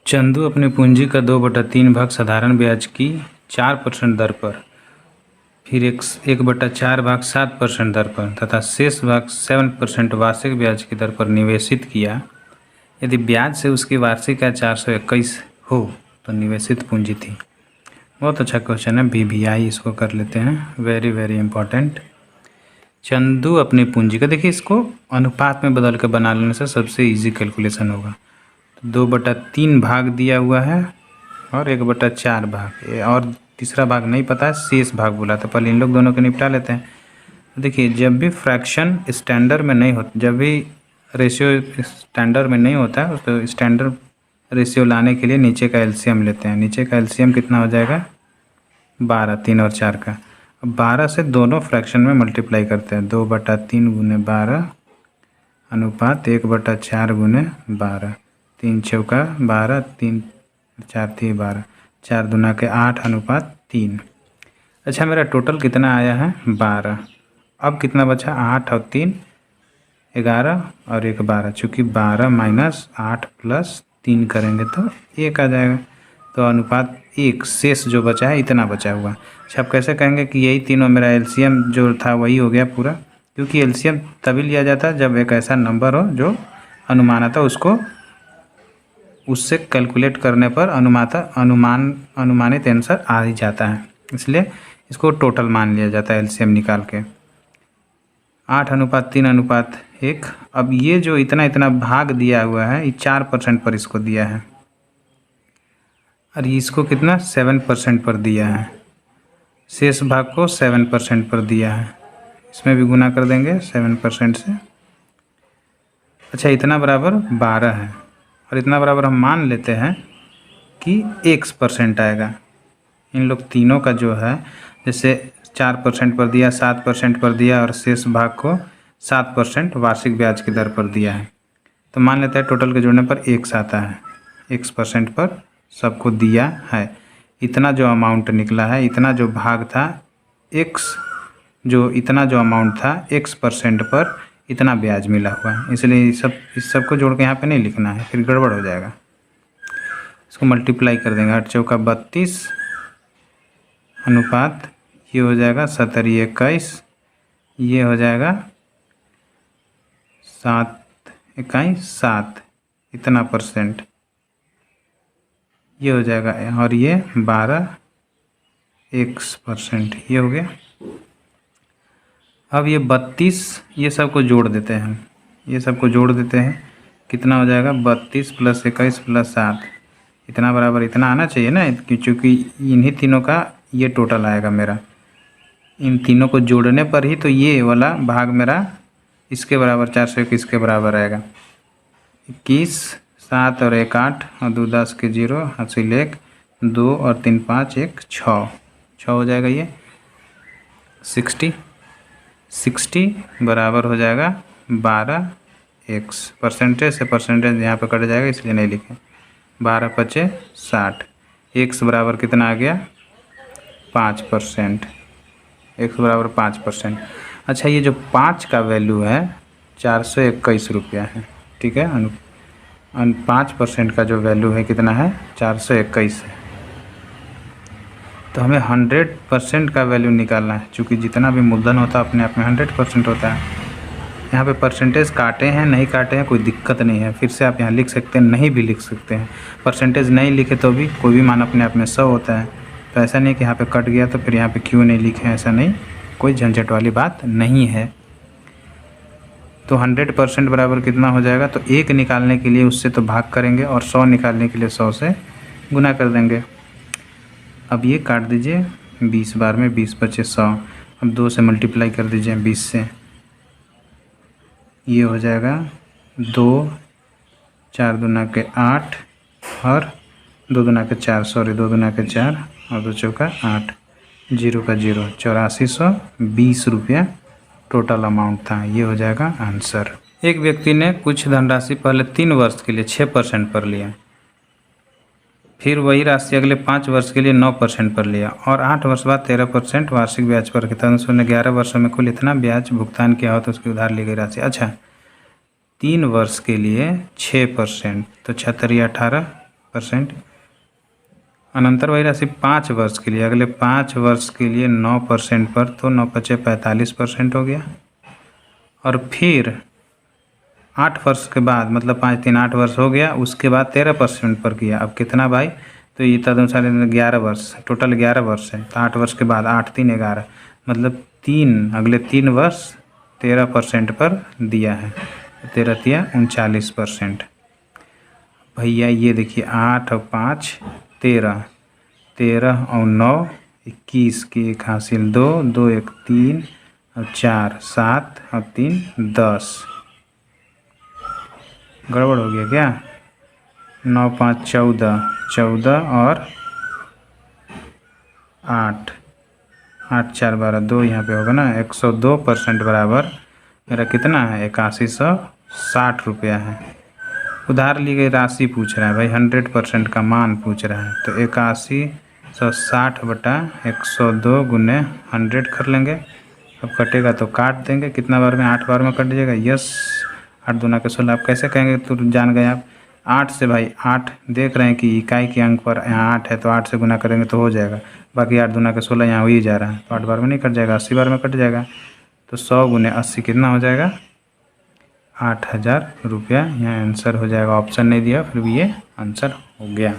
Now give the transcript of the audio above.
चंदू अपनी पूंजी का 2/3 भाग साधारण ब्याज की 4% दर पर, फिर 1/4 भाग 7% दर पर तथा शेष भाग 7% वार्षिक ब्याज की दर पर निवेशित किया। यदि ब्याज से उसकी वार्षिक आय 421 हो तो निवेशित पूंजी थी। बहुत अच्छा क्वेश्चन है, BBI इसको कर लेते हैं, वेरी वेरी इंपॉर्टेंट। चंदू अपनी पूंजी का, देखिए इसको अनुपात में बदल के बना लेने से सबसे इजी कैलकुलेशन होगा। तो 2/3 भाग दिया हुआ है और 1/4 भाग, और तीसरा भाग नहीं पता है, शेष भाग बोला। तो पहले इन लोग दोनों को निपटा लेते हैं। तो देखिए जब भी फ्रैक्शन स्टैंडर्ड में नहीं होता, जब भी रेशियो स्टैंडर्ड में नहीं होता है तो स्टैंडर्ड रेशियो लाने के लिए नीचे का एलसीएम लेते हैं। नीचे का एलसीएम कितना हो जाएगा? 12, 3 और 4 का। अब 12 से दोनों फ्रैक्शन में मल्टीप्लाई करते हैं। 2/3 गुने 12 अनुपात 1/4 गुने 12, 3 चौका 12, 3 4 थी 12, 4 दूना के 8 अनुपात 3। अच्छा, मेरा टोटल कितना आया है? 12। अब कितना बचा? 8 और 3 11 और 1 12। चूँकि 12 माइनस 8 प्लस 3 करेंगे तो 1 आ जाएगा। तो अनुपात 1, शेष जो बचा है इतना बचा हुआ। अच्छा, आप कैसे कहेंगे कि यही तीनों मेरा एलसीएम जो था वही हो गया पूरा? क्योंकि एलसीएम तभी लिया जाता है जब एक ऐसा नंबर हो जो अनुमानतः उसको उससे कैलकुलेट करने पर अनुमानित आंसर आ ही जाता है, इसलिए इसको टोटल मान लिया जाता है एलसीएम निकाल के। 8:3:1। अब ये जो इतना भाग दिया हुआ है ये 4% पर इसको दिया है और इसको कितना? 7% पर दिया है। शेष भाग को 7% पर दिया है, इसमें भी गुना कर देंगे 7% से। अच्छा, इतना बराबर 12 है और इतना बराबर हम मान लेते हैं कि X% आएगा। इन लोग तीनों का जो है, जैसे 4% पर दिया, 7% पर दिया और शेष भाग को 7% वार्षिक ब्याज की दर पर दिया है। तो मान लेते हैं टोटल के जोड़ने पर X आता है। X% पर सबको दिया है। इतना जो अमाउंट निकला है, इतना जो भाग था इतना जो अमाउंट था X% पर इतना ब्याज मिला हुआ है, इसलिए इस सब को जोड़ के यहाँ पे नहीं लिखना है, फिर गड़बड़ हो जाएगा। इसको मल्टीप्लाई कर देंगे। 8 चौका 32 अनुपात ये हो जाएगा 70/21, ये हो जाएगा 7/7 इतना %, ये हो जाएगा, और ये 12x% ये हो गया। अब ये 32 ये सब को जोड़ देते हैं, ये सब को जोड़ देते हैं, कितना हो जाएगा? 32 + 21 + 7 इतना बराबर इतना आना चाहिए ना, क्योंकि इन्हीं तीनों का ये टोटल आएगा मेरा। इन तीनों को जोड़ने पर ही तो ये वाला भाग मेरा इसके बराबर 421 के बराबर आएगा। 21, 7 और 1 8 और 2 10 के 0 हासिल 1, 2 और 3 5 1 6 हो जाएगा। ये 60 बराबर हो जाएगा 12x। परसेंटेज से परसेंटेज यहाँ पे कट जाएगा, इसलिए नहीं लिखे। 12 × 5 = 60। x बराबर कितना आ गया? 5%। x बराबर 5%। अच्छा, ये जो 5 का वैल्यू है 421 रुपया है, ठीक है। 5% का जो वैल्यू है कितना है? 421 है। तो हमें 100% का वैल्यू निकालना है, क्योंकि जितना भी मूलधन होता है अपने आप में 100% होता है। यहाँ पे परसेंटेज काटे हैं नहीं काटे हैं कोई दिक्कत नहीं है, फिर से आप यहाँ लिख सकते हैं, नहीं भी लिख सकते हैं। परसेंटेज नहीं लिखे तो भी कोई भी मान अपने आप में 100 होता है। तो ऐसा नहीं कि यहाँ पे कट गया तो फिर यहाँ पे क्यों नहीं लिखे, ऐसा नहीं, कोई झंझट वाली बात नहीं है। तो 100% बराबर कितना हो जाएगा? तो 1 निकालने के लिए उससे तो भाग करेंगे और 100 निकालने के लिए 100 से गुना कर देंगे। अब ये काट दीजिए 20 बार में, 20 बचे 100। अब 2 से मल्टीप्लाई कर दीजिए 20 से, ये हो जाएगा 2, 4 दूना के 8 और 2 दूना के 4, 2 दूना के 4 और 2 चौका 8, 0 का 0, 8420 रुपया टोटल अमाउंट था। ये हो जाएगा आंसर। एक व्यक्ति ने कुछ धनराशि पहले 3 वर्ष के लिए 6% पर लिया, फिर वही राशि अगले 5 वर्ष के लिए 9% पर लिया और 8 वर्ष बाद 13% वार्षिक ब्याज पर रखा। उसने 11 वर्षों में कुल इतना ब्याज भुगतान किया हो तो उसकी उधार ली गई राशि। अच्छा, 3 वर्ष के लिए 6%, तो 76 18 परसेंट। अनंतर वही राशि 5 वर्ष के लिए, अगले 5 वर्ष के लिए 9% पर, तो 9 पचे 45% हो गया। और फिर 8 वर्ष के बाद, मतलब 5 3 8 वर्ष हो गया, उसके बाद 13% पर किया। अब कितना भाई, तो ये तदनुसार 11 वर्ष, टोटल 11 वर्ष है, तो 8 वर्ष के बाद 8 3 11, मतलब अगले 3 वर्ष 13% पर दिया है। 13 तिया 39%। भैया ये देखिए 8 और 5 13, 13 और 9 21 की 1 हासिल 2, 2 1 3 और 4 7 और 3 10। गड़बड़ हो गया क्या? 9 5 14, 14 और 8, 8 4 12, 2 यहाँ पे होगा ना। 102% बराबर मेरा कितना है? 8160 रुपया है। उधार ली गई राशि पूछ रहा है भाई, 100% का मान पूछ रहा है, तो 8160 बटा 102 गुने 100 कर लेंगे। अब कटेगा तो काट देंगे, कितना बार में? 8 बार में कट जाएगा। यस, 8 दूना के 16। आप कैसे कहेंगे? तो जान गए आप। 8 से भाई 8 देख रहे हैं कि इकाई के अंक पर यहाँ 8 है, तो 8 से गुना करेंगे तो हो जाएगा। बाकी 8 दूना के 16 यहाँ हो ही जा रहा है, तो 8 बार में नहीं कट जाएगा, 80 बार में कट जाएगा। तो 100 गुने 80 कितना हो जाएगा? 8000 रुपया। यहाँ आंसर हो जाएगा। ऑप्शन नहीं दिया, फिर भी ये आंसर हो गया।